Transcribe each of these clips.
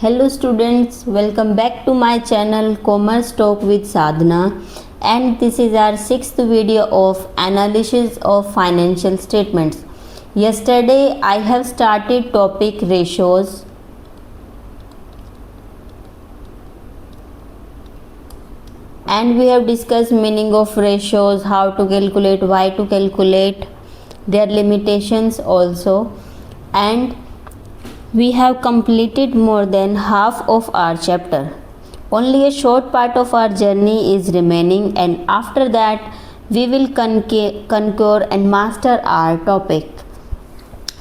Hello students, welcome back to my channel Commerce Talk with Sadhana, and this is our sixth video of analysis of financial statements. Yesterday I have started topic ratios. And we have discussed meaning of ratios, how to calculate, why to calculate, their limitations also, and we have completed more than half of our chapter. Only a short part of our journey is remaining, and after that we will conquer and master our topic.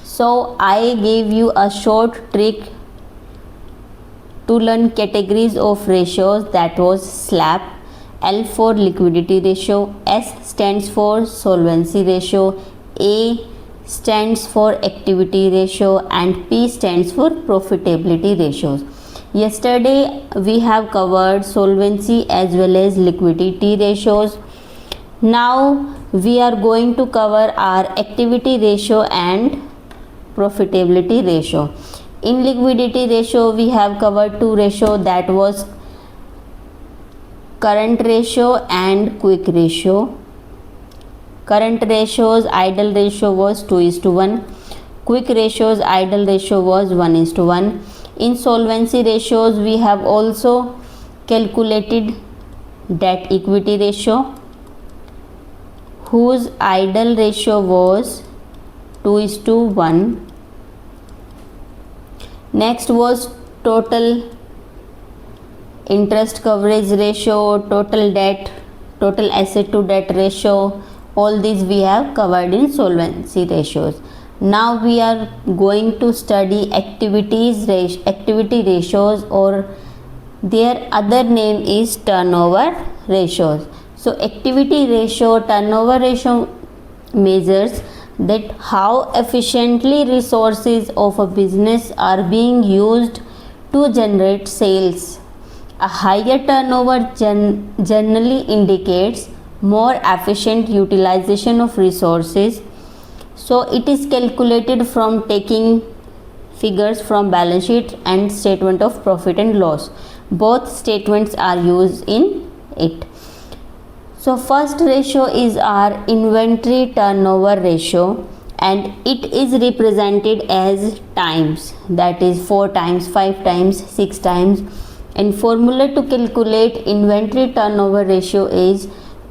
So I gave you a short trick to learn categories of ratios, that was SLAP. L for liquidity ratio, S stands for solvency ratio, A stands for activity ratio, and P stands for profitability ratios. Yesterday we have covered solvency as well as liquidity ratios. Now we are going to cover our activity ratio and profitability ratio. In liquidity ratio we have covered two ratios, that was current ratio and quick ratio. Current ratios idle ratio was 2:1. Quick ratios idle ratio was 1:1. In solvency ratios we have also calculated debt equity ratio, whose idle ratio was 2:1. Next was total interest coverage ratio, total debt, total asset to debt ratio. All these we have covered in solvency ratios. Now we are going to study activity ratios, or their other name is turnover ratios. So activity ratio, turnover ratio measures that how efficiently resources of a business are being used to generate sales. A higher turnover generally indicates more efficient utilization of resources. So it is calculated from taking figures from balance sheet and statement of profit and loss. Both statements are used in it. So first ratio is our inventory turnover ratio, and it is represented as times, that is 4 times, 5 times, 6 times. And formula to calculate inventory turnover ratio is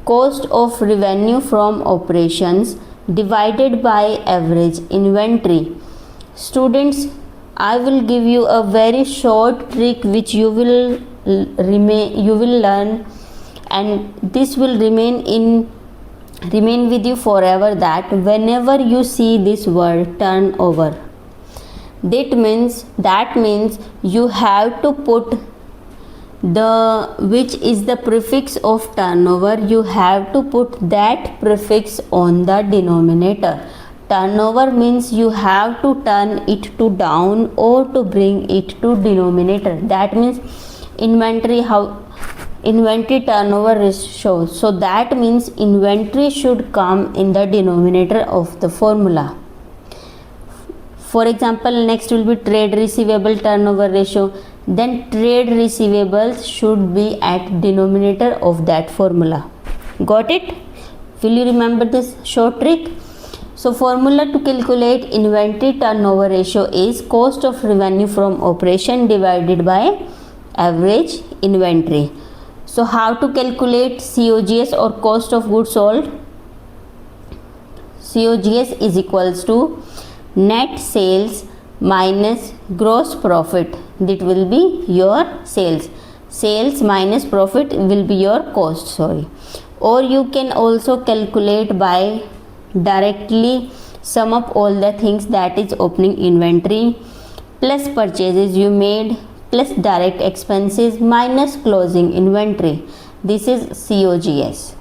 cost of revenue from operations divided by average inventory. Students, I will give you a very short trick which you will learn, and this will remain with you forever, that whenever you see this word turnover, that means you have to put which is the prefix of turnover, you have to put that prefix on the denominator. Turnover means you have to turn it to down or to bring it to denominator. That means inventory turnover ratio. So that means inventory should come in the denominator of the formula. For example, next will be trade receivable turnover ratio. Then trade receivables should be at denominator of that formula. Got it? Will you remember this short trick? So formula to calculate inventory turnover ratio is cost of revenue from operation divided by average inventory. So how to calculate COGS, or cost of goods sold? COGS is equals to net sales minus gross profit. That will be your sales minus profit will be your cost, or you can also calculate by directly sum up all the things, that is opening inventory plus purchases you made plus direct expenses minus closing inventory. This is COGS.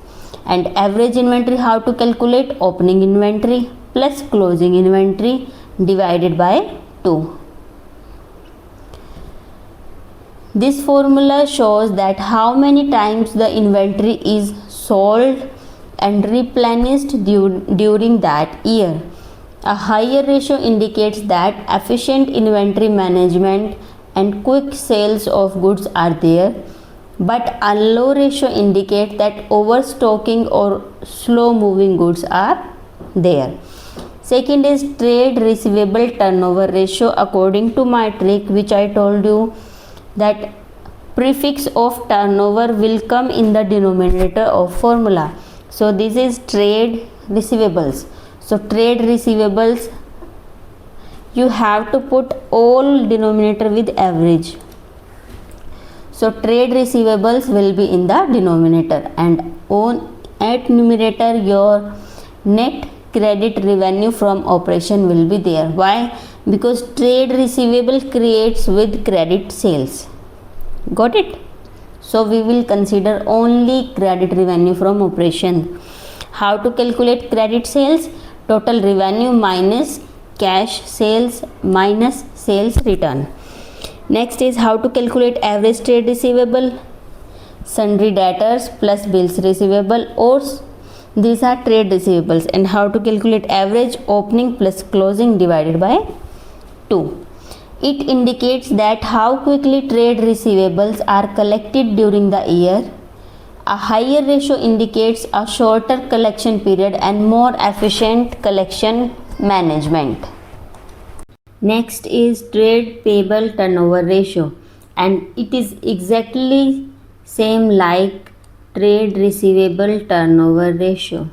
And average inventory, how to calculate? Opening inventory plus closing inventory divided by 2. This formula shows that how many times the inventory is sold and replenished during that year. A higher ratio indicates that efficient inventory management and quick sales of goods are there, but a low ratio indicates that overstocking or slow moving goods are there. Second is trade receivable turnover ratio. According to my trick which I told you, that prefix of turnover will come in the denominator of formula. So this is trade receivables. So trade receivables, you have to put all denominator with average. So trade receivables will be in the denominator, and at numerator your net credit revenue from operation will be there. Why? Because trade receivable creates with credit sales. Got it? So we will consider only credit revenue from operation. How to calculate credit sales? Total revenue minus cash sales minus sales return. Next is how to calculate average trade receivable. Sundry debtors plus bills receivable, or these are trade receivables, and how to calculate average opening plus closing divided by 2. It indicates that how quickly trade receivables are collected during the year. A higher ratio indicates a shorter collection period and more efficient collection management. Next is trade payable turnover ratio, and it is exactly same like trade receivable turnover ratio.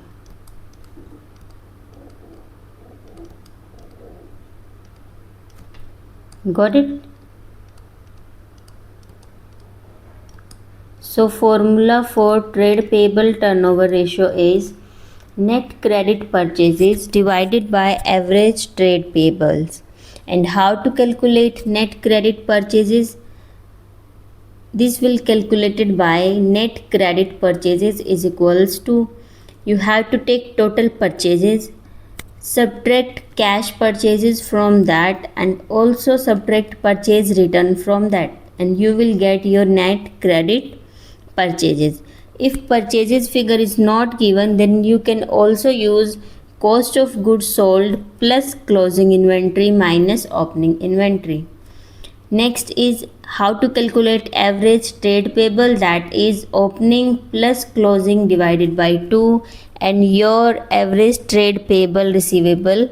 Got it? So formula for trade payable turnover ratio is net credit purchases divided by average trade payables. And how to calculate net credit purchases? This will calculated by net credit purchases is equals to, you have to take total purchases, subtract cash purchases from that, and also subtract purchase return from that, and you will get your net credit purchases. If purchases figure is not given, then you can also use cost of goods sold plus closing inventory minus opening inventory. Next is how to calculate average trade payable, that is opening plus closing divided by 2, and your average trade payable receivable,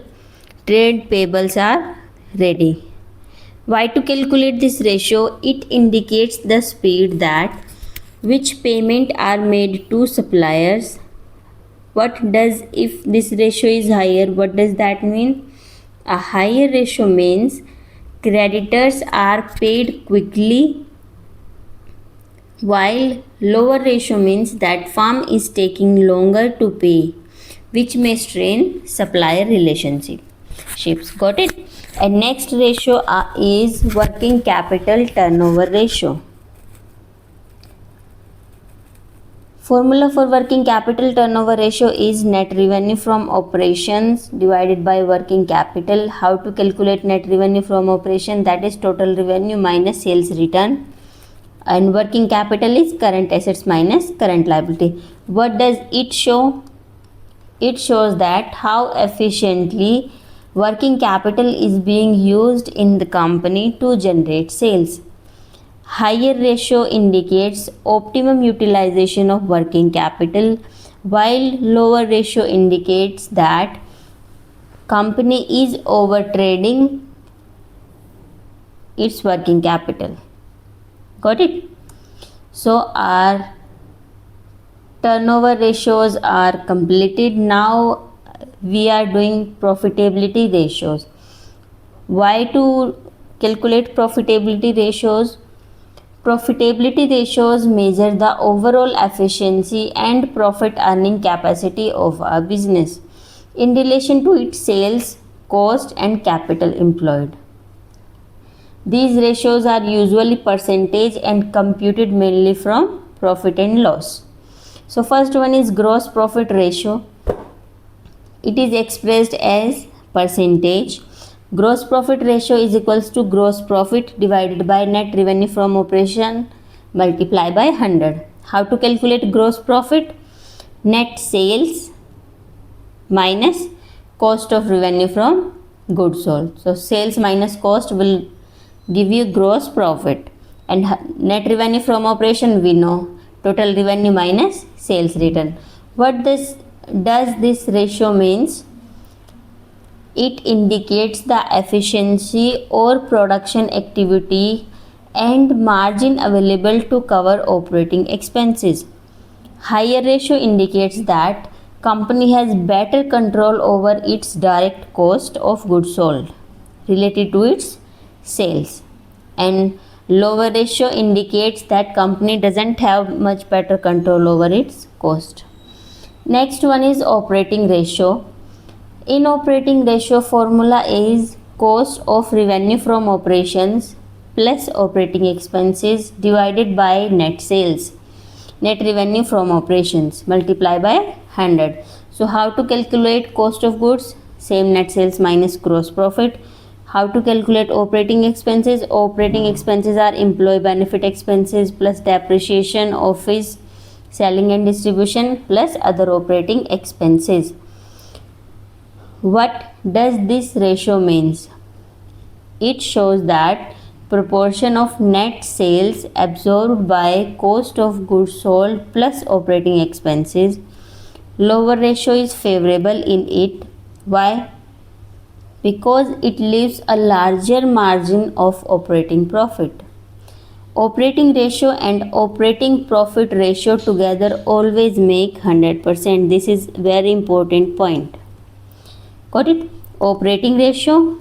trade payables are ready. Why to calculate this ratio? It indicates the speed that which payment are made to suppliers. What does, if this ratio is higher, what does that mean? A higher ratio means creditors are paid quickly, while lower ratio means that firm is taking longer to pay, which may strain supplier relationships. Got it? And next ratio is working capital turnover ratio. Formula for working capital turnover ratio is net revenue from operations divided by working capital. How to calculate net revenue from operation? That is total revenue minus sales return, and working capital is current assets minus current liability. What does it show? It shows that how efficiently working capital is being used in the company to generate sales. Higher ratio indicates optimum utilization of working capital, while lower ratio indicates that company is over trading its working capital. Got it? So our turnover ratios are completed. Now we are doing profitability ratios. Why to calculate profitability ratios? Profitability ratios measure the overall efficiency and profit earning capacity of a business in relation to its sales, cost, and capital employed. These ratios are usually percentage and computed mainly from profit and loss. So first one is gross profit ratio. It is expressed as percentage. Gross profit ratio is equals to gross profit divided by net revenue from operation multiply by 100. How to calculate gross profit? Net sales minus cost of revenue from goods sold. So sales minus cost will give you gross profit. And net revenue from operation, we know total revenue minus sales return. What does this ratio means? It indicates the efficiency or production activity and margin available to cover operating expenses. Higher ratio indicates that company has better control over its direct cost of goods sold related to its sales, and lower ratio indicates that company doesn't have much better control over its cost. Next one is operating ratio. In operating ratio, formula is cost of revenue from operations plus operating expenses divided by net sales. Net revenue from operations multiply by 100. So how to calculate cost of goods? Same, net sales minus gross profit. How to calculate operating expenses? Operating expenses are employee benefit expenses plus depreciation, office, selling and distribution plus other operating expenses. What does this ratio means? It shows that proportion of net sales absorbed by cost of goods sold plus operating expenses. Lower ratio is favorable in it. Why? Because it leaves a larger margin of operating profit. Operating ratio and operating profit ratio together always make 100%. This is very important point. Got it? Operating ratio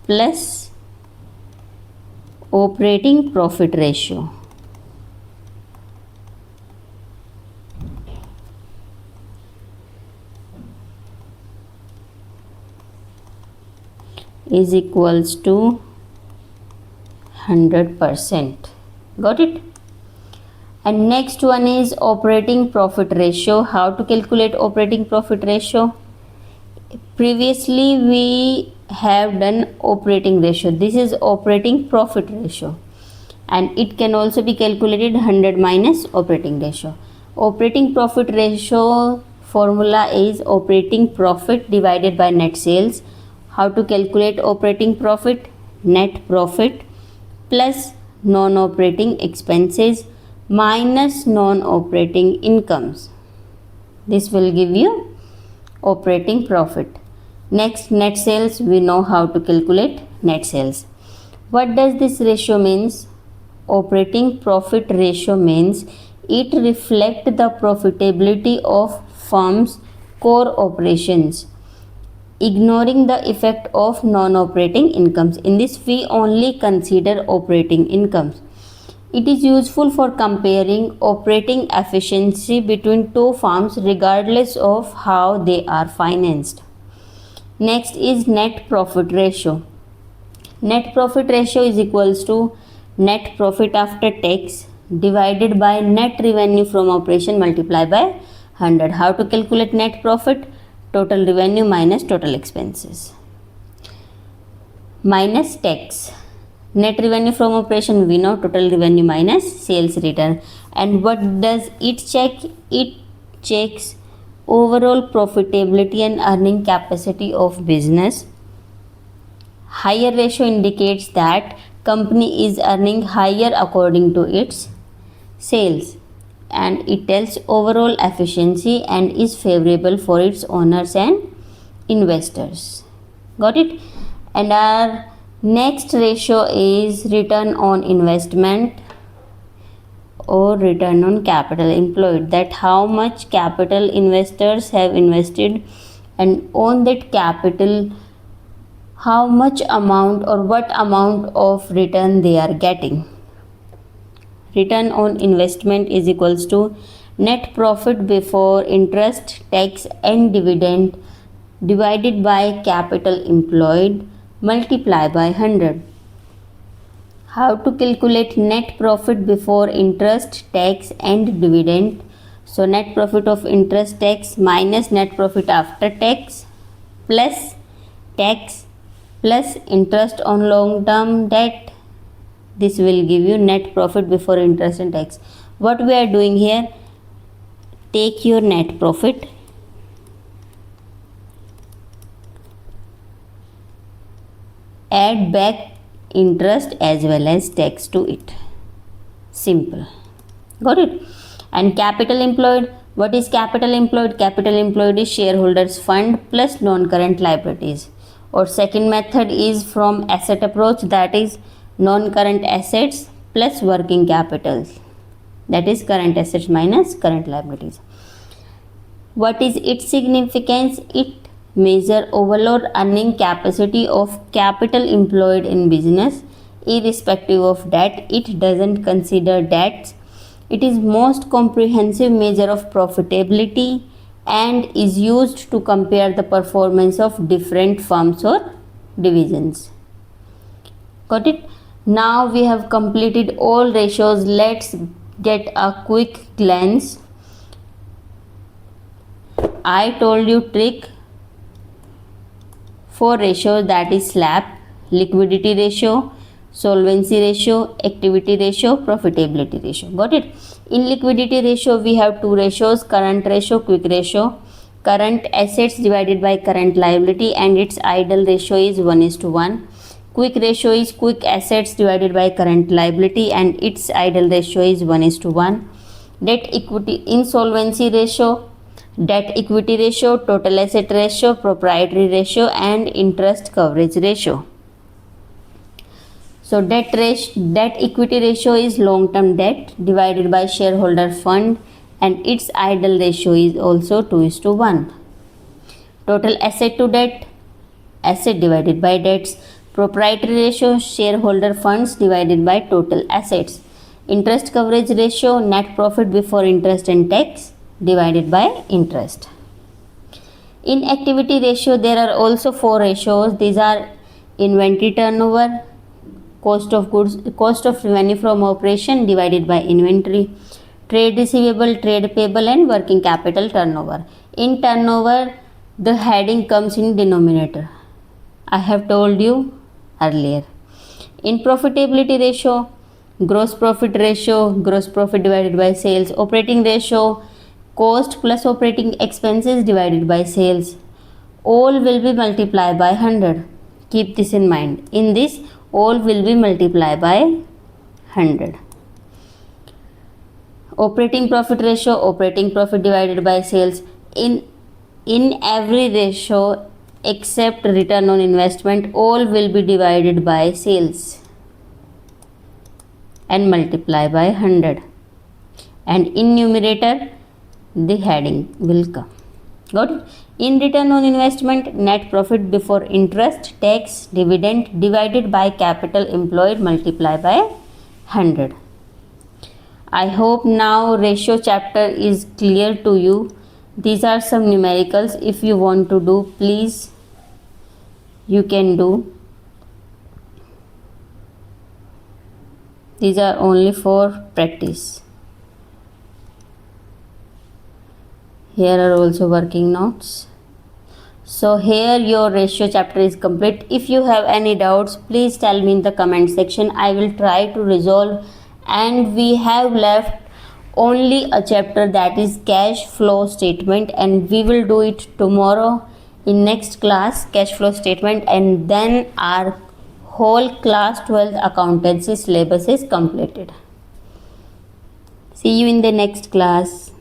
plus operating profit ratio is equals to 100%. Got it? And next one is operating profit ratio. How to calculate operating profit ratio? Previously we have done operating ratio. This is operating profit ratio, and it can also be calculated 100 minus operating ratio. Operating profit ratio formula is operating profit divided by net sales. How to calculate operating profit? Net profit plus non-operating expenses minus non-operating incomes. This will give you operating profit. Next, net sales. We know how to calculate net sales. What does this ratio means? Operating profit ratio means it reflects the profitability of firm's core operations, ignoring the effect of non-operating incomes. In this, we only consider operating incomes. It is useful for comparing operating efficiency between two firms regardless of how they are financed. Next is net profit ratio. Net profit ratio is equals to net profit after tax divided by net revenue from operation multiplied by 100. How to calculate net profit? Total revenue minus total expenses minus tax. Net revenue from operation, we know total revenue minus sales return. And what does it check? It checks overall profitability and earning capacity of business. Higher ratio indicates that company is earning higher according to its sales, and it tells overall efficiency and is favorable for its owners and investors. Got it? And our next ratio is return on investment or return on capital employed, that how much capital investors have invested, and on that capital how much amount or what amount of return they are getting. Return on investment is equals to net profit before interest, tax and dividend divided by capital employed multiply by 100. How to calculate net profit before interest, tax and dividend? So net profit of interest, tax minus net profit after tax plus tax plus interest on long term debt. This will give you net profit before interest and tax. What we are doing here, take your net profit add back interest as well as tax to it. Simple. Got it? And capital employed. What is capital employed? Capital employed is shareholders fund plus non-current liabilities. Or second method is from asset approach, that is non-current assets plus working capital, that is current assets minus current liabilities. What is its significance? It measure overall earning capacity of capital employed in business irrespective of debt. It doesn't consider debts. It is most comprehensive measure of profitability and is used to compare the performance of different firms or divisions. Got it? Now we have completed all ratios. Let's get a quick glance. I told you trick for ratios, that is SLAP, liquidity ratio, solvency ratio, activity ratio, profitability ratio. Got it? In liquidity ratio we have two ratios, current ratio, quick ratio. Current assets divided by current liability and its idle ratio is 1:1. Quick ratio is quick assets divided by current liability and its idle ratio is 1:1. Debt equity in solvency ratio, debt equity ratio, total asset ratio, proprietary ratio and interest coverage ratio. So debt equity ratio is long term debt divided by shareholder fund and its idle ratio is also 2:1. Total asset to debt, asset divided by debts. Proprietary ratio, shareholder funds divided by total assets. Interest coverage ratio, net profit before interest and tax divided by interest. In activity ratio there are also four ratios. These are inventory turnover, cost of goods, cost of revenue from operation divided by inventory, trade receivable, trade payable and working capital turnover. In turnover the heading comes in denominator. I have told you earlier. In profitability ratio, gross profit ratio, gross profit divided by sales. Operating ratio, cost plus operating expenses divided by sales. All will be multiplied by 100. Keep this in mind. In this, all will be multiplied by 100. Operating profit ratio, operating profit divided by sales. In every ratio except return on investment, all will be divided by sales and multiply by 100. And in numerator the heading will come. Got it? In return on investment, net profit before interest, tax, dividend divided by capital employed multiply by 100. I hope now ratio chapter is clear to you. These are some numericals. If you want to do, please you can do. These are only for practice. Here are also working notes. So here your ratio chapter is complete. If you have any doubts, please tell me in the comment section. I will try to resolve. And we have left only a chapter, that is cash flow statement, and we will do it tomorrow in next class, cash flow statement, and then our whole class 12th accountancy syllabus is completed. See you in the next class.